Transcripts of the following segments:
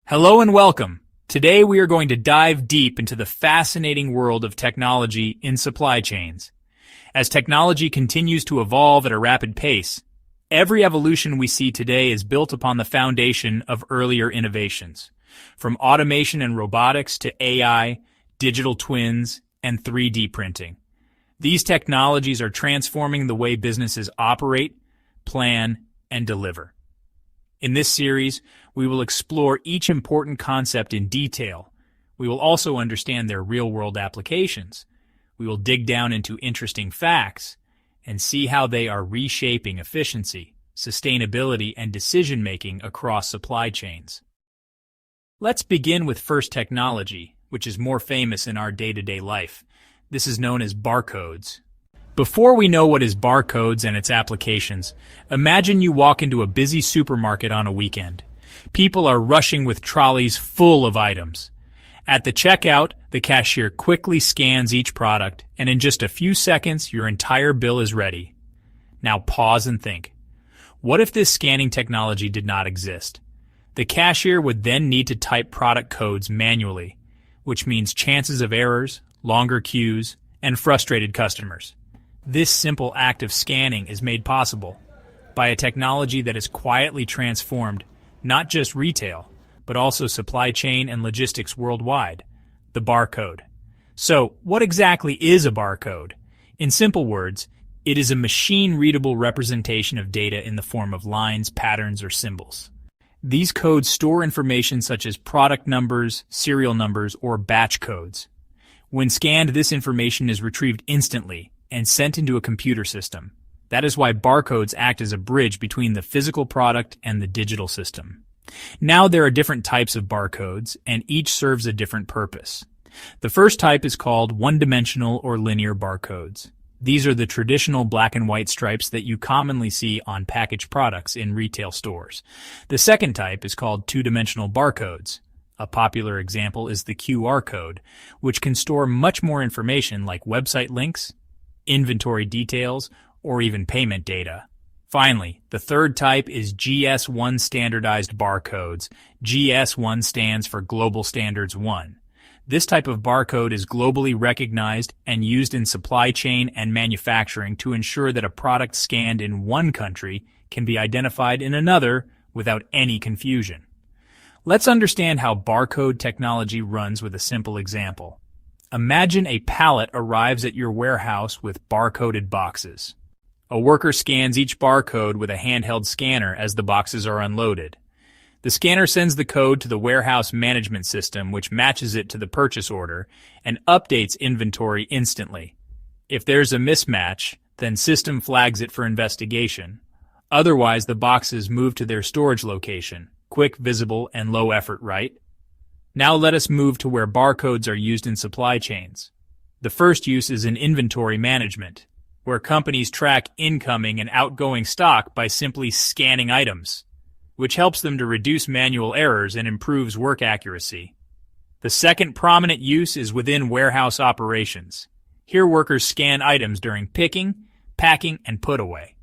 Hello and welcome. Today we are going to dive deep into the fascinating world of technology in supply chains. As technology continues to evolve at a rapid pace, every evolution we see today is built upon the foundation of earlier innovations. From automation and robotics to AI, digital twins, and 3D printing. These technologies are transforming the way businesses operate, plan, and deliver. In this series, we will explore each important concept in detail. We will also understand their real-world applications. We will dig down into interesting facts and see how they are reshaping efficiency, sustainability, and decision-making across supply chains. Let's begin with first technology, which is more famous in our day-to-day life. This is known as barcodes. Before we know what is barcodes and its applications, imagine you walk into a busy supermarket on a weekend. People are rushing with trolleys full of items. At the checkout, the cashier quickly scans each product, and in just a few seconds, your entire bill is ready. Now pause and think. What if this scanning technology did not exist? The cashier would then need to type product codes manually, which means chances of errors, longer queues, and frustrated customers. This simple act of scanning is made possible by a technology that has quietly transformed not just retail, but also supply chain and logistics worldwide, the barcode. So, what exactly is a barcode? In simple words, it is a machine-readable representation of data in the form of lines, patterns, or symbols. These codes store information such as product numbers, serial numbers, or batch codes. When scanned, this information is retrieved instantly and sent into a computer system. That is why barcodes act as a bridge between the physical product and the digital system. Now there are different types of barcodes, and each serves a different purpose. The first type is called one-dimensional or linear barcodes. These are the traditional black and white stripes that you commonly see on packaged products in retail stores. The second type is called two-dimensional barcodes. A popular example is the QR code, which can store much more information like website links, inventory details, or even payment data. Finally, the third type is GS1 standardized barcodes. GS1 stands for Global Standards 1. This type of barcode is globally recognized and used in supply chain and manufacturing to ensure that a product scanned in one country can be identified in another without any confusion. Let's understand how barcode technology runs with a simple example. Imagine a pallet arrives at your warehouse with barcoded boxes. A worker scans each barcode with a handheld scanner as the boxes are unloaded. The scanner sends the code to the warehouse management system, which matches it to the purchase order and updates inventory instantly. If there's a mismatch, then system flags it for investigation. Otherwise, the boxes move to their storage location. Quick, visible, and low effort, right? Now let us move to where barcodes are used in supply chains. The first use is in inventory management, where companies track incoming and outgoing stock by simply scanning items, which helps them to reduce manual errors and improves work accuracy. The second prominent use is within warehouse operations. Here workers scan items during picking, packing, and put away.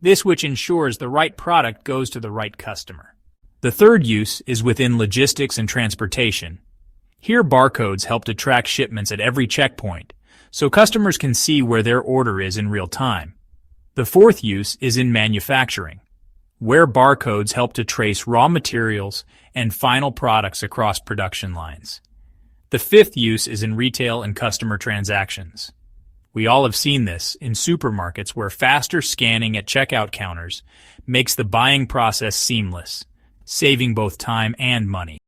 This which ensures the right product goes to the right customer. The third use is within logistics and transportation. Here barcodes help to track shipments at every checkpoint, so customers can see where their order is in real time. The fourth use is in manufacturing, where barcodes help to trace raw materials and final products across production lines. The fifth use is in retail and customer transactions. We all have seen this in supermarkets where faster scanning at checkout counters makes the buying process seamless, saving both time and money.